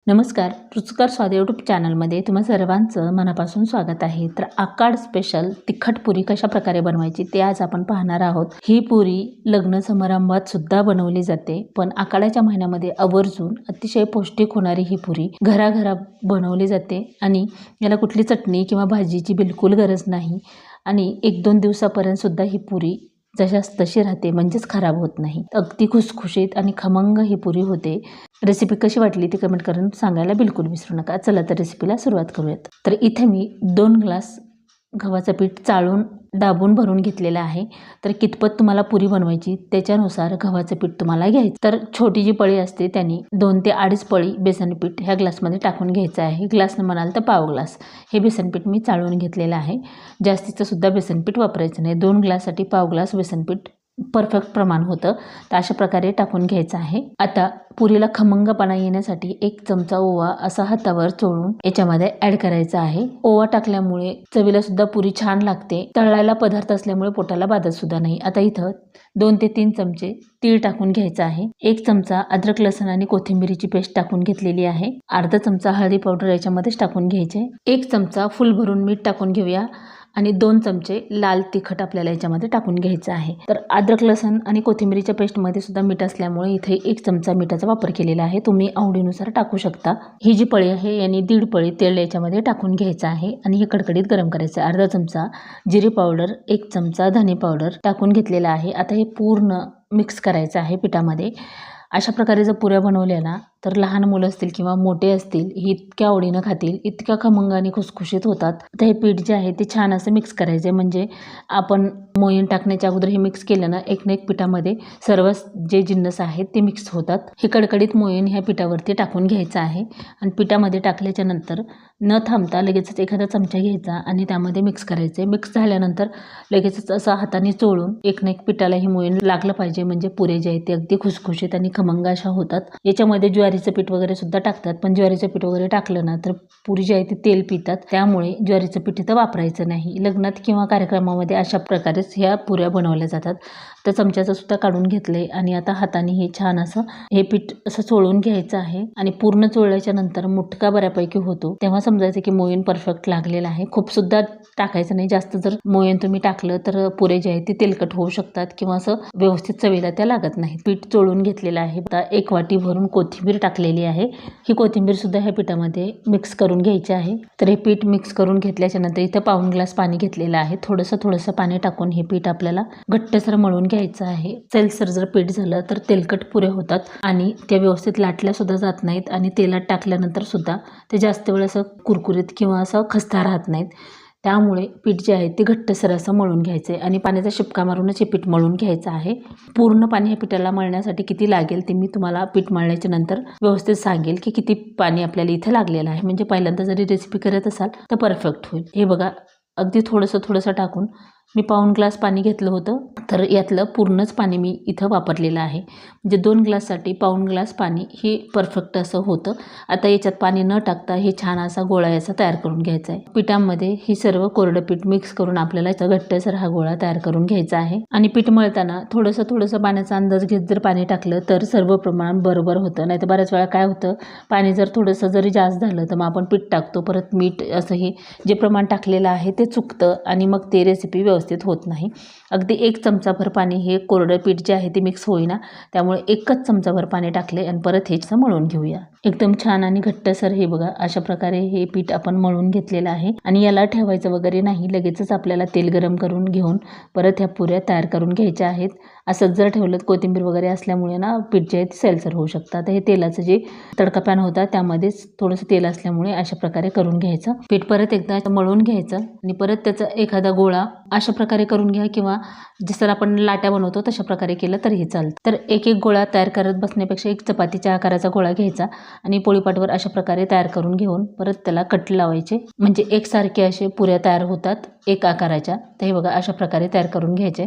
नमस्कार, रुचकर स्वाद यूट्यूब चॅनलमध्ये तुम्हा सर्वांचं मनापासून स्वागत आहे। तर आकाड स्पेशल तिखट पुरी कशा प्रकारे बनवायची ते आज आपण पाहणार आहोत। ही पुरी लग्न समारंभात सुद्धा बनवली जाते, पण आकाडाच्या महिन्यामध्ये आवर्जून अतिशय पौष्टिक होणारी ही पुरी घराघरात बनवली जाते आणि याला कुठली चटणी किंवा भाजीची बिलकुल गरज नाही आणि 1-2 दिवसापर्यंत सुद्धा ही पुरी जशास तशी राहते, म्हणजेच खराब होत नाही। अगदी खुसखुशीत आणि खमंग ही पुरी होते। रेसिपी कशी वाटली ती कमेंट करून सांगायला बिलकुल विसरू नका। चला तर रेसिपीला सुरुवात करूयात। तर इथे मी 2 ग्लास गव्हाचं पीठ चाळून दाबून भरून घेतलेलं आहे। तर कितपत तुम्हाला पुरी बनवायची त्याच्यानुसार गव्हाचं पीठ तुम्हाला घ्यायचं। तर छोटी जी पळी असते त्यांनी 2 ते 2.5 पळी बेसन पीठ ह्या ग्लासमध्ये टाकून घ्यायचं आहे। ग्लासनं म्हणाल तर पाव ग्लास हे बेसन पीठ मी चाळून घेतलेलं आहे। जास्तीचं सुद्धा बेसन पीठ वापरायचं नाही। 2 ग्लाससाठी पाव ग्लास बेसन पीठ परफेक्ट प्रमाण होतं। तर अशा प्रकारे टाकून घ्यायचं आहे। आता पुरीला खमंगपणा येण्यासाठी 1 चमचा ओवा असा हातावर चोळून याच्यामध्ये ॲड करायचा आहे। ओवा टाकल्यामुळे चवीला सुद्धा पुरी छान लागते। तळायला पदार्थ असल्यामुळे पोटाला बाधत सुद्धा नाही। आता इथं 2 ते 3 चमचे तीळ टाकून घ्यायचा आहे। 1 चमचा अद्रक लसूण आणि कोथिंबीरीची पेस्ट टाकून घेतलेली आहे। अर्धा चमचा हळदी पावडर याच्यामध्येच टाकून घ्यायचे। 1 चमचा फुल भरून मीठ टाकून घेऊया आणि 2 चमचे लाल तिखट आपल्याला याच्यामध्ये टाकून घ्यायचं आहे। तर अद्रक लसूण आणि कोथिंबीरीच्या पेस्टमध्ये सुद्धा मीठ असल्यामुळे इथे 1 चमचा मिठाचा वापर केलेला आहे। तुम्ही आवडीनुसार टाकू शकता। ही जी पळी आहे याने 1.5 पळी तेल याच्यामध्ये टाकून घ्यायचं आहे आणि हे कडकडीत गरम करायचं आहे। अर्धा चमचा जिरे पावडर, 1 चमचा धने पावडर टाकून घेतलेला आहे। आता हे पूर्ण मिक्स करायचं आहे पिठामध्ये। अशा प्रकारे जर पुऱ्या बनवल्या ना तर लहान मुलं असतील किंवा मोठे असतील हे इतक्या आवडीनं खातील, इतक्या खमंग आणि खुसखुशीत होतात। तर हे पीठ जे आहे ते छान असं मिक्स करायचं, म्हणजे आपण मोहीन टाकण्याच्या अगोदर हे मिक्स केलं ना एक ना एक पिठामध्ये सर्व जे जिन्नस आहेत ते मिक्स होतात। हे कडकडीत मोहीन ह्या पिठावरती टाकून घ्यायचं आहे आणि पिठामध्ये टाकल्याच्या नंतर न थांबता लगेचच एखादा चमचा घ्यायचा आणि त्यामध्ये मिक्स करायचे। मिक्स झाल्यानंतर लगेचच असं हाताने चोळून एक ना एक पिठाला ही मोहीन लागलं पाहिजे, म्हणजे पुरे जे आहेत ते अगदी खुसखुशीत आणि खमंग अशा होतात। याच्यामध्ये ज्वारीचं पीठ वगैरे सुद्धा टाकतात, पण ज्वारीचं पीठ वगैरे टाकलं ना तर पुरी जी आहे ती तेल पितात, त्यामुळे ज्वारीचं पीठ इथं वापरायचं नाही। लग्नात किंवा कार्यक्रमामध्ये अशा प्रकारेच ह्या पुऱ्या बनवल्या जातात। तर चमच्याचं सुद्धा काढून घेतले आणि आता हाताने हे छान असं हे पीठ असं चोळून घ्यायचं आहे आणि पूर्ण चोळल्याच्या नंतर मुटका बऱ्यापैकी होतो तेव्हा समजायचं की मोहीन परफेक्ट लागलेला आहे। खूप सुद्धा टाकायचं नाही, जास्त जर मोहीन तुम्ही टाकलं तर पुरे जे आहेत ते तेलकट होऊ शकतात किंवा असं व्यवस्थित चवीला त्या लागत नाही। पीठ चोळून घेतलेलं आहे। आता 1 वाटी भरून कोथिंबीर टाकलेली आहे। ही कोथिंबीर सुद्धा ह्या पिठामध्ये मिक्स करून घ्यायची आहे। तर हे पीठ मिक्स करून घेतल्याच्या नंतर इथं पाऊण ग्लास पाणी घेतलेलं आहे। थोडंसं पाणी टाकून हे पीठ आपल्याला घट्टसर मळून घ्यायचं आहे। सैलसर जर पीठ झालं तर तेलकट पुऱ्या होतात आणि त्या व्यवस्थित लाटल्या सुद्धा जात नाहीत आणि तेलात टाकल्यानंतर सुद्धा ते जास्त वेळ असं कुरकुरीत किंवा असं खस्ता राहत नाहीत। त्यामुळे पीठ जे आहे ते घट्टसर असं मळून घ्यायचं आहे आणि पाण्याचा शिपका मारूनच हे पीठ मळून घ्यायचं आहे। पूर्ण पाणी हे पिठाला मळण्यासाठी किती लागेल ते मी तुम्हाला पीठ मळल्याच्या नंतर व्यवस्थित सांगेल की किती पाणी आपल्याला इथे लागलेलं आहे, म्हणजे पहिल्यांदा जरी रेसिपी करत असाल तर परफेक्ट होईल। हे बघा अगदी थोडंसं टाकून मी पाऊण ग्लास पाणी घेतलं होतं, तर यातलं पूर्णच पाणी मी इथं वापरलेलं आहे। म्हणजे 2 ग्लाससाठी पाऊण ग्लास पाणी हे परफेक्ट असं होतं। आता याच्यात पाणी न टाकता हे छान असा गोळा याचा तयार करून घ्यायचा आहे। पिठामध्ये ही सर्व कोरडं पीठ मिक्स करून आपल्याला याचा घट्टसर हा गोळा तयार करून घ्यायचा आहे आणि पीठ मळताना थोडंसं पाण्याचा अंदाज घेत जर पाणी टाकलं तर सर्व प्रमाण बरोबर होतं। नाहीतर बऱ्याच वेळा काय होतं, पाणी जर थोडंसं जरी जास्त झालं तर मग आपण पीठ टाकतो, परत मीठ असं हे जे प्रमाण टाकलेलं आहे ते चुकतं आणि मग ते रेसिपी व्यवस्थित होत नाही। अगदी 1 चमचाभर पाणी हे कोरडं पीठ जे आहे ते मिक्स होईना, त्यामुळे 1च चमचाभर पाणी टाकले आणि परत हे मळून घेऊया। एकदम छान आणि घट्टसर हे बघा अशा प्रकारे हे पीठ आपण मळून घेतलेलं आहे आणि याला ठेवायचं वगैरे नाही, लगेचच आपल्याला तेल गरम करून घेऊन परत ह्या पुऱ्या तयार करून घ्यायच्या आहेत। असंच जर ठेवलं कोथिंबीर वगैरे असल्यामुळे ना पीठ जे आहे ते सैलसर होऊ शकतं। तर हे तेलाचं जे तडका पॅन होता त्यामध्येच थोडंसं तेल असल्यामुळे अशा प्रकारे करून घ्यायचं। पीठ परत एकदा मळून घ्यायचं आणि परत त्याचा एखादा गोळा अशा प्रकारे करून घ्या किंवा जसं आपण लाट्या बनवतो तशा प्रकारे केलं तरीही चालतं। तर एक गोळा तयार करत बसण्यापेक्षा एक चपातीच्या आकाराचा गोळा घ्यायचा आणि पोळीपाटवर अशा प्रकारे तयार करून घेऊन परत त्याला कट लावायचे, म्हणजे एकसारखे असे पुऱ्या तयार होतात एक आकाराच्या। तर हे बघा अशा प्रकारे तयार करून घ्यायचे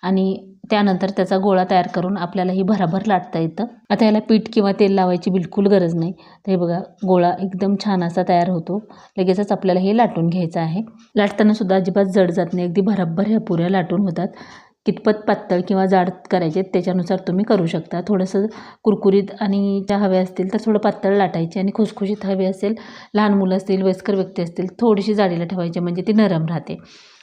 आणि त्यानंतर त्याचा गोळा तयार करून आपल्याला ही भराभर लाटता येतं। आता याला पीठ किंवा तेल लावायची बिलकुल गरज नाही। तर हे बघा गोळा एकदम छान असा तयार होतो, लगेचच आपल्याला हे लाटून घ्यायचं आहे। लाटताना सुद्धा अजिबात जड जात नाही, अगदी भराभर ह्या पुऱ्या लाटून होतात। कितपत पातळ किंवा जाड करायचे त्याच्यानुसार तुम्ही करू शकता. थोडंसं कुरकुरीत आणि ज्या हवे असतील तर थोडं पातळ लाटायचे आणि खुसखुशीत हवे असेल, लहान मुलं असतील, वयस्कर व्यक्ती असतील, थोडीशी जाडीला ठेवायची म्हणजे ती नरम राहते.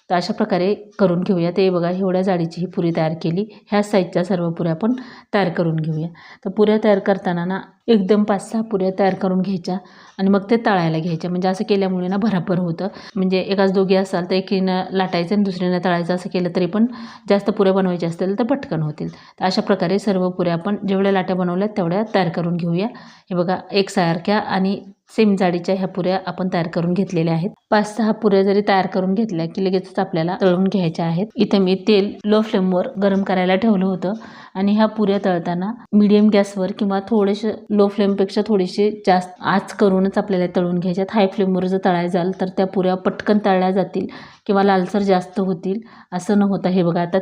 तर अशा प्रकारे करून घेऊया. ते बघा एवढ्या जाडीची ही पुरी तयार केली. ह्या साईजच्या सर्व पुऱ्या आपण तयार करून घेऊया. तर पुऱ्या तयार करताना ना एकदम 5-6 पुऱ्या तयार करून घ्यायच्या आणि मग ते तळायला घ्यायच्या. म्हणजे असं केल्यामुळे ना भराभर होतं. म्हणजे एकाच दोघी असाल तर एकीनं लाटायचं आणि दुसरीनं तळायचं असं केलं तरी पण जास्त पुऱ्या बनवायच्या असतील तर पटकन होतील. तर अशा प्रकारे सर्व पुऱ्या आपण जेवढ्या लाट्या बनवल्यात तेवढ्या तयार करून घेऊया. हे बघा एकसारख्या आणि सेम जाडीच्या ह्या पुऱ्या आपण तयार करून घेतलेल्या आहेत. 5-6 पुऱ्या जरी तयार करून घेतल्या की लगेचच आपल्याला तळून घ्यायच्या आहेत. इथं मी तेल लो फ्लेमवर गरम करायला ठेवलं होतं आणि ह्या पुऱ्या तळताना मीडियम गॅसवर किंवा थोडेसे लो फ्लेमपेक्षा थोडीशी जास्त आच करूनच आपल्याला तळून घ्यायच्यात. हाय फ्लेमवर जर तळायला जाल तर त्या पुऱ्या पटकन तळल्या जातील किंवा लालसर जास्त होतील. असं न होता हे बघा आता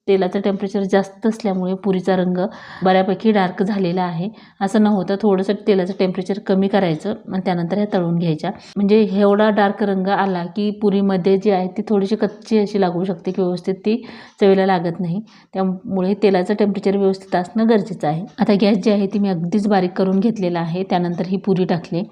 तेलाचं टेम्परेचर जास्त असल्यामुळे पुरीचा रंग बऱ्यापैकी डार्क झालेला आहे. असं न होता थोडंसं तेलाचं टेम्परेचर कमी करायचं आणि त्यानंतर ह्या तळून घ्यायच्या. म्हणजे एवढा डार्क रंग आला की पुरीमध्ये जी आहे ती थोडीशी कच्ची अशी लागू शकते की व्यवस्थित ती चवीला लागत नाही. त्यामुळे तेलाचं टेम्परेचर व्यवस्थित असणं गरजेचं आहे. आता गॅस जी आहे ती मी अगदीच बारीक करून घेतलेला आहे. त्यानंतर ही पुरी टाकली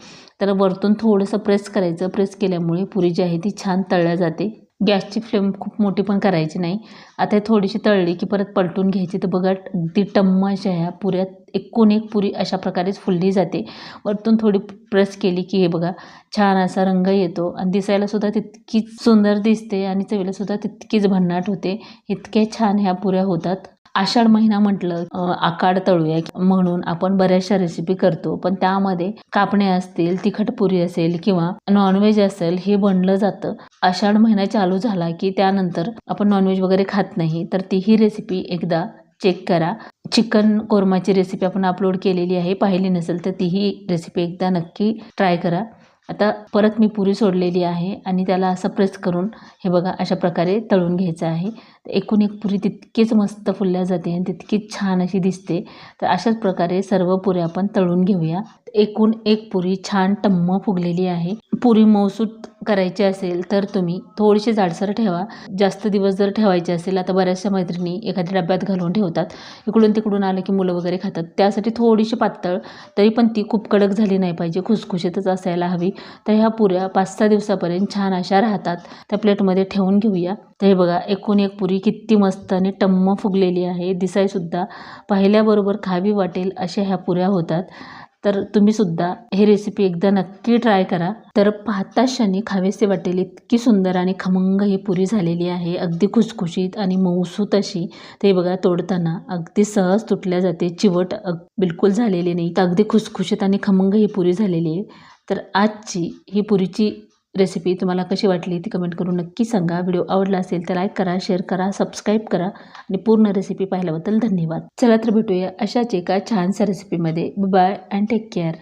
तर वरतून थोडंसं प्रेस करायचं. प्रेस केल्यामुळे पुरी जी आहे ती छान तळल्या जाते. गॅसची फ्लेम खूप मोठी पण करायची नाही. आता थोडीशी तळली की परत पलटून घ्यायची. तर बघा अगदी टम्म अशा ह्या पुऱ्या एकूण एक पुरी अशा प्रकारेच फुलली जाते. वरतून थोडी प्रेस केली की हे बघा छान असा रंग येतो आणि दिसायलासुद्धा तितकीच सुंदर दिसते आणि चवीलासुद्धा तितकीच भन्नाट होते. इतके छान ह्या पुऱ्या होतात. आषाढ महिना म्हटलं आकाड तळूया म्हणून आपण बऱ्याचशा रेसिपी करतो, पण त्यामध्ये कापणे असतील, तिखट पुरी असेल किंवा नॉनव्हेज असेल हे बनलं जातं. आषाढ महिना चालू झाला की त्यानंतर आपण नॉनव्हेज वगैरे खात नाही, तर तीही रेसिपी एकदा चेक करा. चिकन कोरमाची रेसिपी आपण अपलोड केलेली आहे. पाहिली नसेल तर तीही रेसिपी एकदा नक्की ट्राय करा. आता परत मी पुरी सोडलेली आहे आणि त्याला असं प्रेस करून हे बघा अशा प्रकारे तळून घ्यायचं आहे. एकूण एक पुरी तितकीच मस्त फुलल्या जाते आणि तितकीच छान अशी दिसते. तर अशाच प्रकारे सर्व पुऱ्या आपण तळून घेऊया. एकूण एक पुरी छान टम्म फुगलेली आहे. पुरी मऊसूत करायची असेल तर तुम्ही थोडीशी जाडसर ठेवा. जास्त दिवस जर ठेवायची असेल, आता बऱ्याचशा मैत्रिणी एखाद्या डब्यात घालून ठेवतात, इकडून तिकडून आलं की मुलं वगैरे खातात, त्यासाठी थोडीशी पातळ, तरी पण ती खूप कडक झाली नाही पाहिजे, खुसखुशीतच असायला हवी. तर ह्या पुऱ्या 5-6 दिवसापर्यंत छान अशा राहतात. त्या प्लेटमध्ये ठेवून घेऊया. तर हे बघा एकूण एक पुरी किती मस्त आणि टम्म फुगलेली आहे. दिसायसुद्धा पाहिल्याबरोबर खावी वाटेल अशा ह्या पुऱ्या होतात. तर तुम्हीसुद्धा हे रेसिपी एकदा नक्की ट्राय करा. तर पाहताच क्षणी खावीसे वाटेल इतकी सुंदर आणि खमंग ही पुरी झालेली आहे. अगदी खुसखुशीत आणि मऊसूत अशी. ते बघा तोडताना अगदी सहज तुटल्या जाते. चिवट बिलकुल झालेली नाही. तर अगदी खुसखुशीत आणि खमंग ही पुरी झालेली आहे. तर आजची ही पुरीची रेसिपी तुम्हाला कशी वाटली ती कमेंट करून नक्की सांगा. व्हिडिओ आवडला असेल तर लाईक करा, शेअर करा, सबस्क्राईब करा आणि पूर्ण रेसिपी पाहिल्याबद्दल धन्यवाद. चला तर भेटूया अशाच एका छानशा रेसिपीमध्ये. Bye and take care.